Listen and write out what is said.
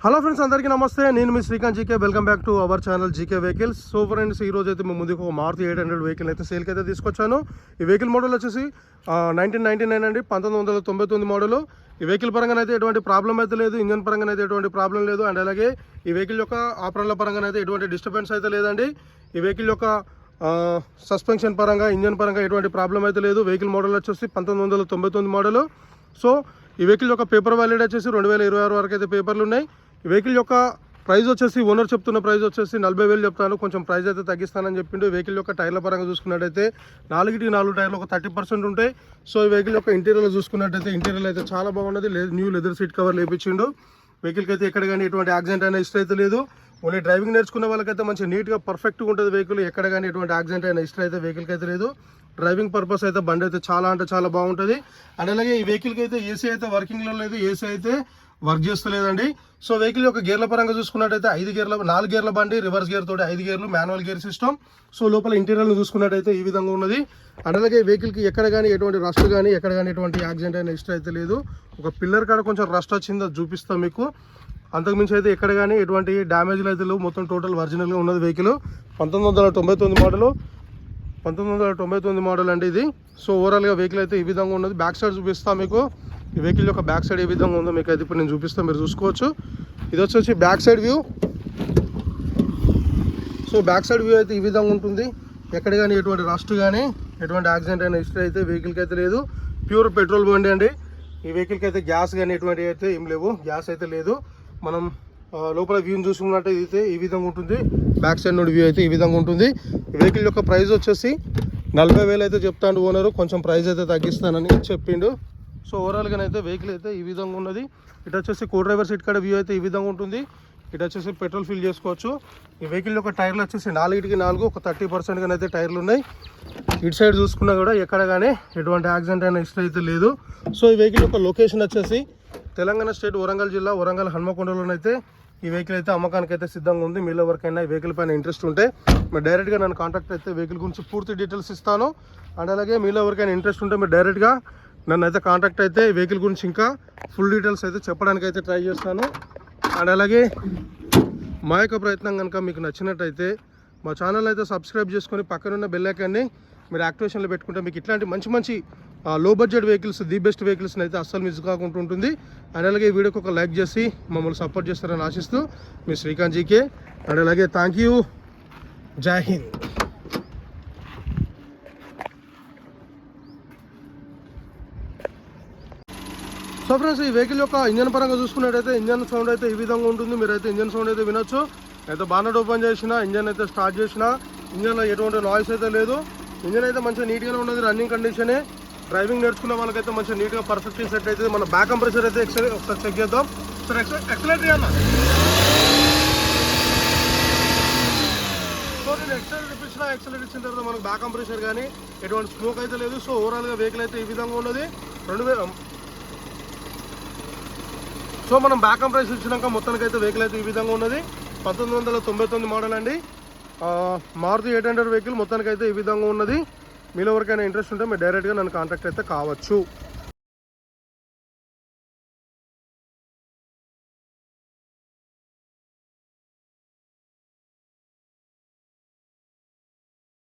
Hello friends, అందరికీ నమస్తే. నేను మీ Srikanth GK. Welcome back to our channel GK vehicles. So friends, ఈ రోజు అయితే మేము ముందుకు ఒక మారుతి 800 వెహికల్ అయితే సేల్కి అయితే తీసుకొచ్చాను. ఈ వెహికల్ మోడల్ వచ్చేసి 1999 అండి, 1999 మోడల్. ఈ వెహికల్ పరంగా అయితే ఎటువంటి ప్రాబ్లం అయితే లేదు, ఇంజన్ పరంగా అయితే ఎటువంటి ప్రాబ్లం లేదు. అండ్ అలాగే ఈ వెహికల్ యొక్క ఆపరణల పరంగా అయితే ఎటువంటి డిస్టర్బెన్స్ అయితే లేదండి. ఈ వెహికల్ యొక్క సస్పెన్షన్ పరంగా, ఇంజన్ పరంగా ఎటువంటి ప్రాబ్లం అయితే లేదు. వెహికల్ మోడల్ వచ్చేసి 1999 మోడల్. సో ఈ వెహికల్ యొక్క పేపర్ వ్యాలిడ్ వచ్చేసి 2026 వరకు అయితే పేపర్లు ఉన్నాయి. ఈ వెహికల్ యొక్క ప్రైస్ వచ్చేసి ఓనర్ చెప్తున్న ప్రైస్ వచ్చేసి 40,000 చెప్తాను. కొంచెం ప్రైస్ అయితే తగ్గిస్తానని చెప్పిండు. వెహికల్ యొక్క టైర్ల పరంగా చూసుకున్నట్టయితే 4 టైర్లు ఒక 30% ఉంటాయి. సో ఈ వెహికల్ యొక్క ఇంటీరియర్ చూసుకున్నట్టయితే ఇంటీరియర్ అయితే చాలా బాగున్నది. న్యూ లెదర్ సీట్ కవర్ లేపించిండు. వెహికల్కి అయితే ఎక్కడ కానీ ఎటువంటి యాక్సిడెంట్ అయినా హిస్టరీ అయితే లేదు. ఓన్లీ డ్రైవింగ్ నేర్చుకున్న వాళ్ళకైతే మంచి నీట్గా పర్ఫెక్ట్గా ఉంటుంది వెహికల్. ఎక్కడ కానీ ఎటువంటి యాక్సిడెంట్ అయినా హిస్టరీ అయితే వెహికల్కి అయితే లేదు. డ్రైవింగ్ పర్పస్ అయితే బండి అయితే చాలా అంటే చాలా బాగుంటుంది. అండ్ అలాగే ఈ వెహికల్కి అయితే ఏసీ అయితే వర్కింగ్లో లేదు, ఏసీ అయితే వర్క్ చేస్తలేదండి. సో వెహికల్ యొక్క గేర్ల పరంగా చూసుకున్నట్టయితే 4 గేర్ల బండి, రివర్స్ గేర్ తోటి 5 గేర్లు, మాన్యువల్ గేర్ సిస్టమ్. సో లోపల ఇంటీరియర్లు చూసుకున్నట్టయితే ఈ విధంగా ఉన్నది. అండ్ అలాగే వెహికల్కి ఎక్కడ కానీ ఎటువంటి రస్ట్ కానీ ఎక్కడ కానీ ఎటువంటి యాక్సిడెంట్ అయినా హిస్టరీ అయితే లేదు. ఒక పిల్లర్ కాడ కొంచెం రస్ట్ వచ్చిందో చూపిస్తాం మీకు. అంతకుమించి అయితే ఎక్కడ కానీ ఎటువంటి డ్యామేజ్లు అయితే లేవు. మొత్తం టోటల్ ఒరిజినల్గా ఉన్నది వెహికల్. 1999 మోడల్ అండి ఇది. సో ఓవరాల్గా వెహికల్ అయితే ఈ విధంగా ఉన్నది. బ్యాక్ సైడ్ చూపిస్తాను మీకు. ఈ వెహికల్ యొక్క బ్యాక్ సైడ్ ఏ విధంగా ఉందో మీకు అయితే ఇప్పుడు నేను చూపిస్తాను, మీరు చూసుకోవచ్చు. ఇది వచ్చేసి back side view. So back side view అయితే ఈ విధంగా ఉంటుంది. ఎక్కడ కానీ ఎటువంటి రస్ట్ కానీ ఎటువంటి యాక్సిడెంట్ అయిన హిస్టరీ అయితే వెహికల్కి అయితే లేదు. ప్యూర్ పెట్రోల్ బండి అండి. ఈ వెహికల్కి అయితే గ్యాస్ కానీ ఎటువంటి అయితే ఏం లేవు, గ్యాస్ అయితే లేదు. మనం లోపల వ్యూని చూసుకున్నట్టయితే ఈ విధంగా ఉంటుంది. బ్యాక్ సైడ్ నుండి వ్యూ అయితే ఈ విధంగా ఉంటుంది. ఈ వెహికల్ యొక్క ప్రైస్ వచ్చేసి 40,000 అయితే చెప్తాడు ఓనరు. కొంచెం ప్రైస్ అయితే తగ్గిస్తానని చెప్పిండు. సో ఓవరాల్గానైతే వెహికల్ అయితే ఈ విధంగా ఉన్నది. ఇటు వచ్చేసి కో డ్రైవర్ సీట్ కాడ వ్యూ అయితే ఈ విధంగా ఉంటుంది. ఇటు వచ్చేసి పెట్రోల్ ఫిల్ చేసుకోవచ్చు. ఈ వెహికల్ యొక్క టైర్లు వచ్చేసి 4 ఒక 30% అయితే టైర్లు ఉన్నాయి. ఇటు సైడ్ చూసుకున్నా కూడా ఎక్కడ కానీ ఎటువంటి యాక్సిడెంట్ అయిన హిస్టరీ అయితే లేదు. సో ఈ వెహికల్ యొక్క లొకేషన్ వచ్చేసి తెలంగాణ స్టేట్ వరంగల్ జిల్లా వరంగల్ హన్మకొండలోనైతే ఈ వెహికల్ అయితే అమ్మకానికి అయితే సిద్ధంగా ఉంది. మీలో ఎవరికైనా ఈ వెహికల్ పైన ఇంట్రెస్ట్ ఉంటే మీరు డైరెక్ట్గా నన్ను కాంటాక్ట్ అయితే వెహికల్ గురించి పూర్తి డీటెయిల్స్ ఇస్తాను. అండ్ అలాగే మీలో ఎవరికైనా ఇంట్రెస్ట్ ఉంటే మీరు డైరెక్ట్గా నన్ను అయితే కాంటాక్ట్ అయితే వెహికల్ గురించి ఇంకా ఫుల్ డీటెయిల్స్ అయితే చెప్పడానికి అయితే ట్రై చేస్తాను. అండ్ అలాగే మా యొక్క ప్రయత్నం కనుక మీకు నచ్చినట్టయితే మా ఛానల్ అయితే సబ్స్క్రైబ్ చేసుకొని పక్కనున్న బెల్ ఐకాన్ని మీరు యాక్టివేషన్లో పెట్టుకుంటే మీకు ఇట్లాంటి మంచి లో బడ్జెట్ వెహికల్స్, ది బెస్ట్ వెహికల్స్ని అయితే అస్సలు మిస్ కాకుండా ఉంటుంది. అండ్ అలాగే ఈ వీడియోకి ఒక లైక్ చేసి మమ్మల్ని సపోర్ట్ చేస్తారని ఆశిస్తూ మీ శ్రీకాంత్ జీకే. అండ్ అలాగే థ్యాంక్ యూ. జై హింద్. సో ఫ్రెండ్స్, ఈ వెహికల్ యొక్క ఇంజన్ పరంగా చూసుకున్నట్టయితే ఇంజన్ సౌండ్ అయితే ఈ విధంగా ఉంటుంది. మీరైతే ఇంజన్ సౌండ్ అయితే వినొచ్చు. అయితే బానట్ ఓపెన్ చేసినా, ఇంజన్ అయితే స్టార్ట్ చేసినా ఇంజన్లో ఎటువంటి నాయిస్ అయితే లేదు. ఇంజన్ అయితే మంచిగా నీట్గానే ఉన్నది, రన్నింగ్ కండిషనే. డ్రైవింగ్ నేర్చుకున్న వాళ్ళకైతే మంచిగా నీట్గా పర్ఫెక్ట్ సెట్ అయితే. మన బ్యాక్ కంప్రెసర్ అయితే ఒకసారి చెక్ చేద్దాం. సార్ ఎక్సలెంటరీ అన్న. సో నేను ఎక్సలెంట్ ఇచ్చిన తర్వాత మనకు బ్యాక్ కంప్రెసర్ కానీ ఎటువంటి స్మోక్ అయితే లేదు. సో ఓవరాల్గా వెహికల్ అయితే ఈ విధంగా ఉన్నది. సో మనం బ్యాక్ కంప్రెసర్ ఇచ్చినాక మొత్తానికి అయితే వెహికల్ అయితే ఈ విధంగా ఉన్నది. 1999 మోడల్ అండి, మారుతి 800 వెహికల్ మొత్తానికి అయితే ఈ విధంగా ఉన్నది. మీలో ఎవరికైనా ఇంట్రెస్ట్ ఉంటే మీరు డైరెక్ట్గా నన్ను కాంటాక్ట్ అయితే కావచ్చు.